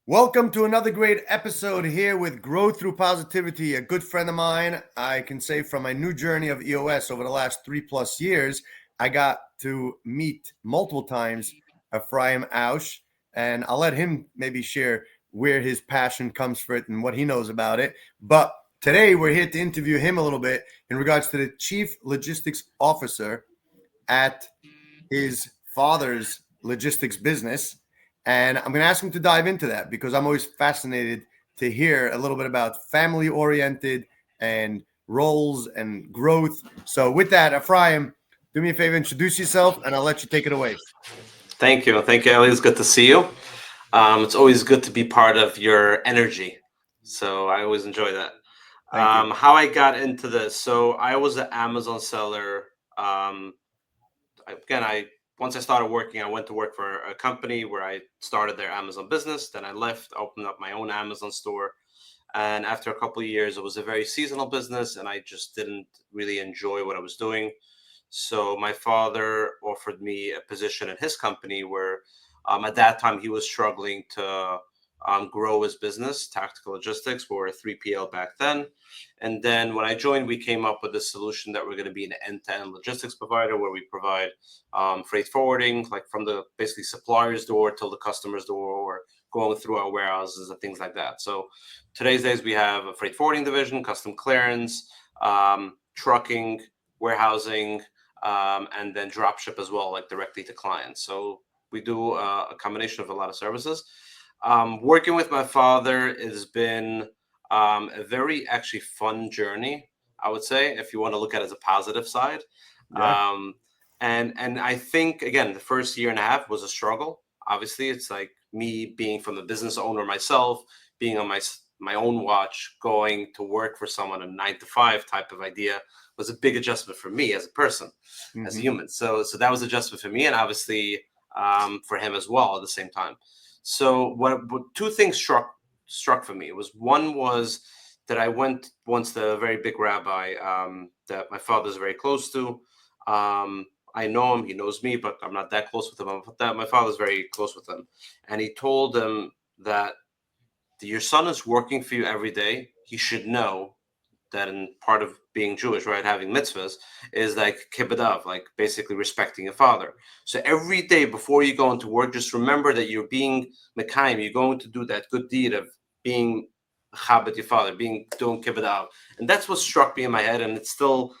Welcome to another great episode here with Grow Through Positivity. A good friend of mine, I can say from my new journey of EOS over the last 3+ years, I got to meet multiple times Ephraim Ausch, and I'll let him maybe share where his passion comes for it and what he knows about it. But today we're here to interview him a little bit in regards to the Chief Logistics Officer at his father's logistics business. And I'm going to ask him to dive into that because I'm always fascinated to hear a little bit about family oriented and roles and growth. So with that, Ephraim, do me a favor, introduce yourself, and I'll let you take it away. Thank you, Ellie. It's good to see you. It's always good to be part of your energy. So I always enjoy that. Thank you. How I got into this. So I was an Amazon seller. Once I started working, I went to work for a company where I started their Amazon business. Then I left, opened up my own Amazon store. And after a couple of years, it was a very seasonal business, and I just didn't really enjoy what I was doing. So my father offered me a position in his company where at that time he was struggling to grow his business. Tactical Logistics were a 3PL back then. And then when I joined, we came up with a solution that we're going to be an end-to-end logistics provider where we provide freight forwarding, like from the basically supplier's door till the customer's door, or going through our warehouses and things like that. So today's days, we have a freight forwarding division, custom clearance, trucking, warehousing, and then drop ship as well, like directly to clients. So we do a combination of a lot of services. Working with my father has been a very actually fun journey, I would say, if you want to look at it as a positive side. Yeah. And I think, again, the first year and a half was a struggle. Obviously, it's like me being from the business owner myself, being on my own watch, going to work for someone, a 9 to 5 type of idea was a big adjustment for me as a person, as a human. So that was adjustment for me, and obviously for him as well at the same time. So what two things struck for me. It was one was that I went once to a very big rabbi that my father's very close to. I know him, he knows me, but I'm not that close with him. My father's very close with him. And he told him that your son is working for you every day. He should know that in part of being Jewish, right, having mitzvahs, is like kibbutz, like basically respecting your father. So every day before you go into work, just remember that you're being mekayim, you're going to do that good deed of being chabad your father, doing kibbutz. And that's what struck me in my head, and it's still,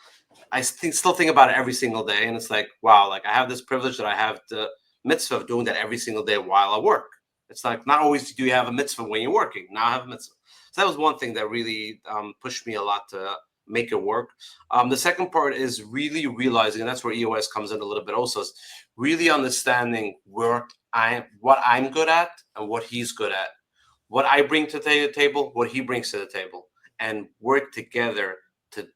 still think about it every single day. And it's like, wow, like I have this privilege that I have the mitzvah of doing that every single day while I work. It's like not always do you have a mitzvah when you're working. Now I have a mitzvah. So that was one thing that really pushed me a lot to make it work. The second part is really realizing, and that's where EOS comes in a little bit also, is really understanding what I'm good at and what he's good at, what I bring to the table, what he brings to the table, and work together to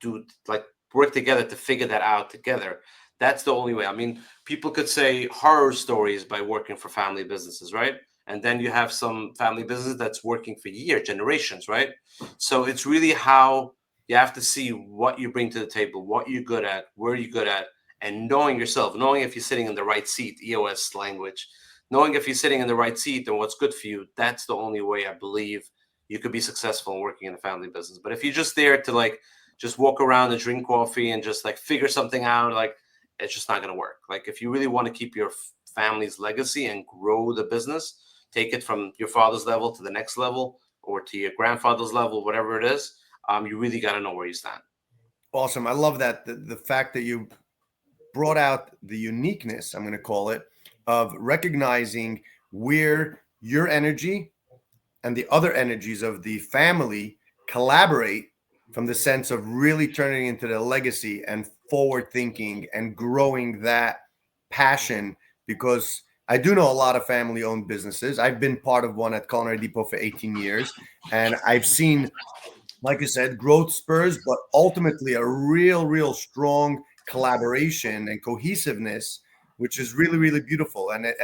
figure that out together. That's the only way. I mean, people could say horror stories by working for family businesses, right? And then you have some family business that's working for years, generations, right? So it's really how you have to see what you bring to the table, what you're good at, where you're good at, and knowing yourself, knowing if you're sitting in the right seat, EOS language, knowing if you're sitting in the right seat and what's good for you. That's the only way I believe you could be successful in working in a family business. But if you're just there to like just walk around and drink coffee and just like figure something out, like it's just not going to work. Like if you really want to keep your family's legacy and grow the business, take it from your father's level to the next level or to your grandfather's level, whatever it is, you really got to know where you stand. Awesome. I love that. The fact that you brought out the uniqueness, I'm going to call it, of recognizing where your energy and the other energies of the family collaborate from the sense of really turning into the legacy and forward thinking and growing that passion. Because I do know a lot of family owned businesses. I've been part of one at Culinary Depot for 18 years, and I've seen, like you said, growth spurs, but ultimately a real strong collaboration and cohesiveness, which is really, really beautiful. And it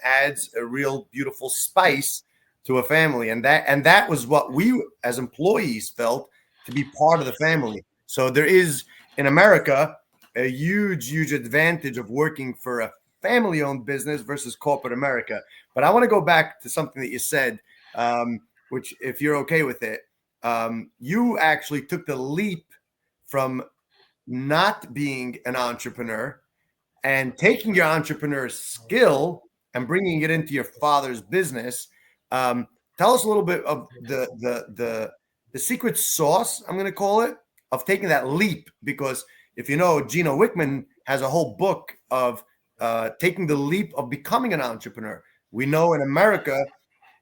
adds a real beautiful spice to a family. And that was what we as employees felt, to be part of the family. So there is in America a huge advantage of working for a family-owned business versus corporate America. But I want to go back to something that you said which if you're okay with it, you actually took the leap from not being an entrepreneur and taking your entrepreneur skill and bringing it into your father's business. Tell us a little bit of the secret sauce, I'm going to call it, of taking that leap. Because if you know, Gino Wickman has a whole book of taking the leap of becoming an entrepreneur. We know in America,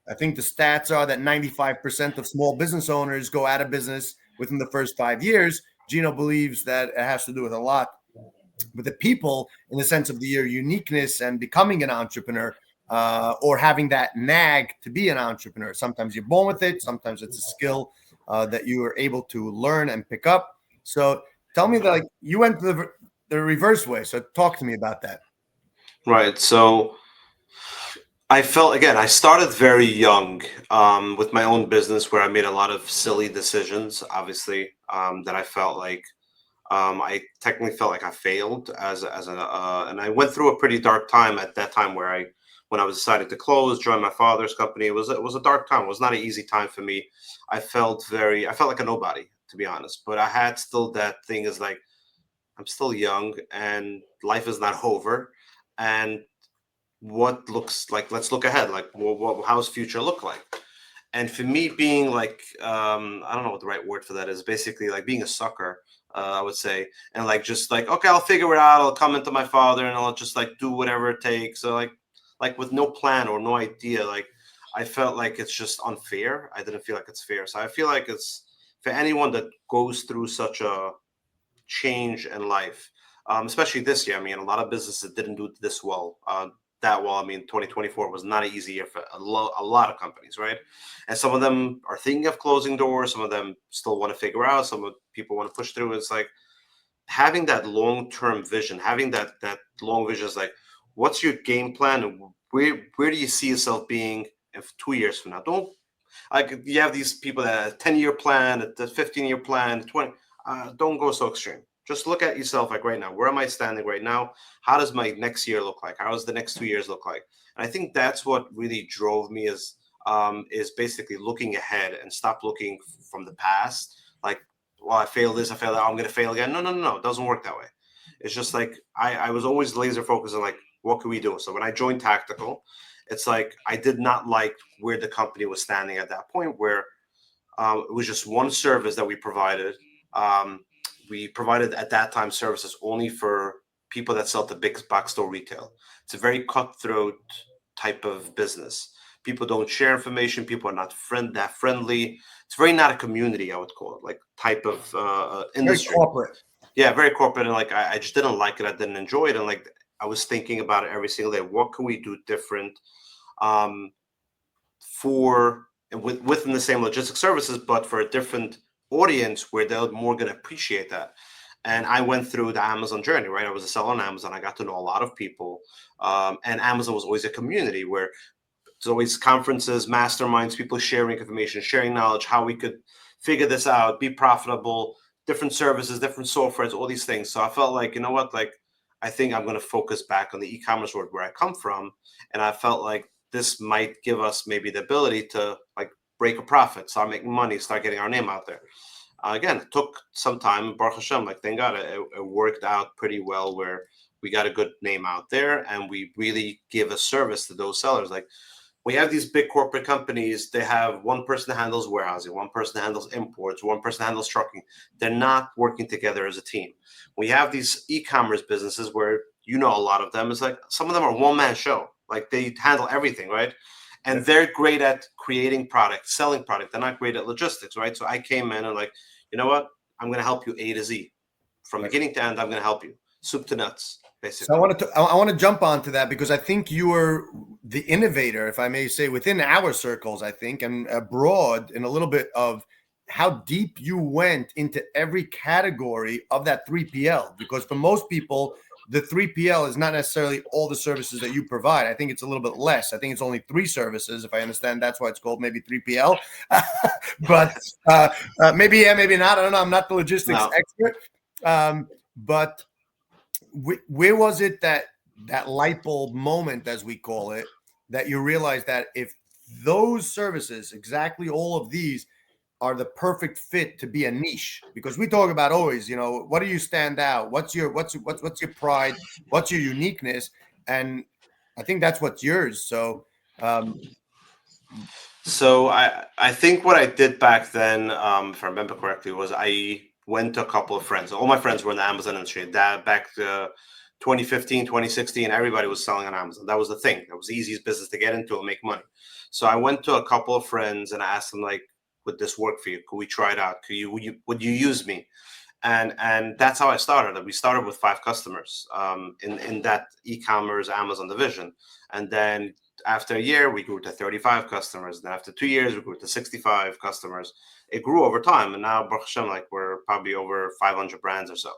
I think the stats are that 95% of small business owners go out of business within the first 5 years. Gino believes that it has to do with a lot with the people in the sense of your uniqueness and becoming an entrepreneur, or having that nag to be an entrepreneur. Sometimes you're born with it. Sometimes it's a skill that you are able to learn and pick up. So tell me that, like, you went the reverse way. So talk to me about that. Right. So I felt, again, I started very young with my own business where I made a lot of silly decisions, obviously, that I felt like I technically felt like I failed and I went through a pretty dark time at that time when I was decided to close, join my father's company. It was a dark time. It was not an easy time for me. I felt like a nobody, to be honest, but I had still that thing is like, I'm still young and life is not over. And what looks like, let's look ahead. Like, how's future look like? And for me, being like, I don't know what the right word for that is. Basically, like being a sucker, I would say, and like just like, okay, I'll figure it out. I'll come into my father, and I'll just like do whatever it takes. So like with no plan or no idea. Like I felt like it's just unfair. I didn't feel like it's fair. So I feel like it's for anyone that goes through such a change in life, especially this year. I mean, a lot of businesses didn't do this well. That well. I mean, 2024 was not an easy year for a lot of companies, right? And some of them are thinking of closing doors. Some of them still want to figure out. Some of people want to push through. It's like having that long-term vision, having that long vision is like, what's your game plan, and where do you see yourself being in 2 years from now? Don't like you have these people that have a 10-year plan, a 15-year plan, 20. Don't go so extreme. Just look at yourself like right now. Where am I standing right now? How does my next year look like? How does the next 2 years look like? And I think that's what really drove me is basically looking ahead and stop looking from the past. Like, well, I failed this, I failed that, I'm going to fail again. No. It doesn't work that way. It's just like I was always laser focused on like, what can we do? So when I joined Tactical, it's like I did not like where the company was standing at that point, where it was just one service that we provided. We provided at that time services only for people that sell to big box store retail. It's a very cutthroat type of business. People don't share information. People are not that friendly. It's very not a community, I would call it, like type of industry. Very corporate. Yeah, very corporate. And like I just didn't like it. I didn't enjoy it. And like I was thinking about it every single day. What can we do different within the same logistic services, but for a different audience where they're more going to appreciate that. And I went through the Amazon journey, right? I was a seller on Amazon. I got to know a lot of people. And Amazon was always a community where there's always conferences, masterminds, people sharing information, sharing knowledge, how we could figure this out, be profitable, different services, different softwares, all these things. So I felt like, you know what, like, I think I'm going to focus back on the e-commerce world where I come from. And I felt like this might give us maybe the ability to like break a profit, start making money, start getting our name out there. Again, it took some time. Baruch Hashem, like thank God, it worked out pretty well where we got a good name out there, and we really give a service to those sellers. Like we have these big corporate companies, they have one person that handles warehousing, one person that handles imports, one person that handles trucking. They're not working together as a team. We have these e-commerce businesses where, you know, a lot of them is like some of them are one-man show. Like they handle everything, right? And they're great at creating product, selling product. They're not great at logistics, right? So I came in and like, you know what? I'm going to help you A to Z. From beginning to end, I'm going to help you. Soup to nuts, basically. So I want to jump onto that because I think you were the innovator, if I may say, within our circles, I think, and abroad in a little bit of how deep you went into every category of that 3PL. Because for most people, the 3PL is not necessarily all the services that you provide. I think it's a little bit less. I think it's only 3 services, if I understand. That's why it's called maybe 3PL. But maybe, yeah, maybe not. I don't know. I'm not the logistics expert. But where was it that light bulb moment, as we call it, that you realized that if those services, exactly all of these, are the perfect fit to be a niche, because we talk about always, what do you stand out? What's your pride? What's your uniqueness? And I think that's what's yours. So, So I think what I did back then, if I remember correctly, was I went to a couple of friends. All my friends were in the Amazon industry. That back to 2015, 2016, everybody was selling on Amazon. That was the thing. That was the easiest business to get into and make money. So I went to a couple of friends and I asked them, like, would this work for you? Could we try it out? Would you use me? And that's how I started. We started with 5 customers in that e-commerce Amazon division, and then after a year we grew to 35 customers. Then after 2 years we grew to 65 customers. It grew over time, and now Baruch Hashem, like, we're probably over 500 brands or so.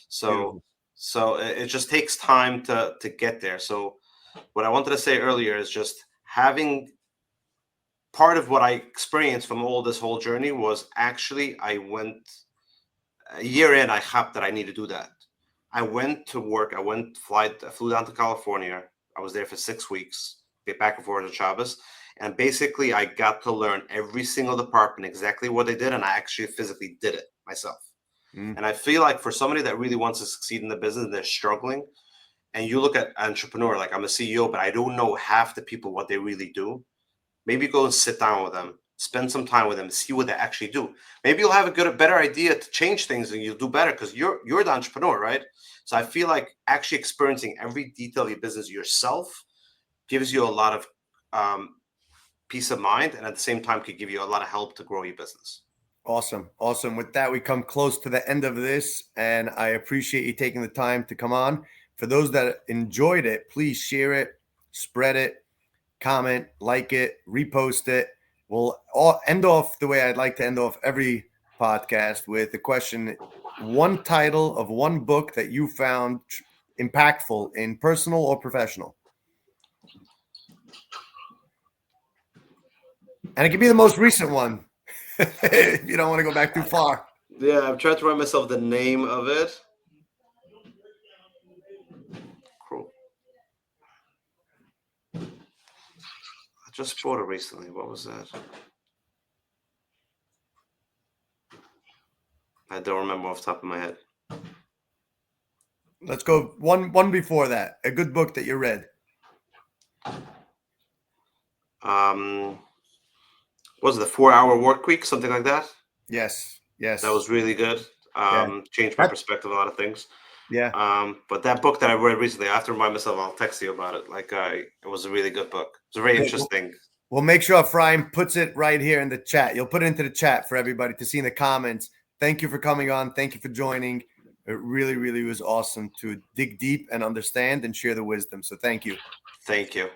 So beautiful. so it just takes time to get there. So what I wanted to say earlier is just having part of what I experienced from all this whole journey was actually I went a year in, I hopped that I need to do that. I went to work. I flew down to California. I was there for 6 weeks, get back and forth to Shabbos. And basically, I got to learn every single department, exactly what they did. And I actually physically did it myself. And I feel like for somebody that really wants to succeed in the business and they're struggling, and you look at entrepreneur, like, I'm a CEO, but I don't know half the people what they really do. Maybe go and sit down with them, spend some time with them, see what they actually do. Maybe you'll have a better idea to change things, and you'll do better because you're the entrepreneur, right? So I feel like actually experiencing every detail of your business yourself gives you a lot of peace of mind, and at the same time could give you a lot of help to grow your business. Awesome. With that, we come close to the end of this, and I appreciate you taking the time to come on. For those that enjoyed it, please share it, spread it, comment, like it, repost it. We'll all end off the way I'd like to end off every podcast, with the question: one title of one book that you found impactful in personal or professional. And it can be the most recent one if you don't want to go back too far. Yeah, I'm trying to remind myself the name of it. Cool. I just bought it recently. What was that? I don't remember off the top of my head. Let's go one before that. A good book that you read. Was it the 4-Hour Work Week, something like that? Yes. That was really good. Changed my perspective on a lot of things. Yeah. But that book that I read recently, I have to remind myself, I'll text you about it. Like, it was a really good book. It's very interesting. We'll make sure Ephraim puts it right here in the chat. You'll put it into the chat for everybody to see in the comments. Thank you for coming on. Thank you for joining. It really, really was awesome to dig deep and understand and share the wisdom. So thank you. Thank you.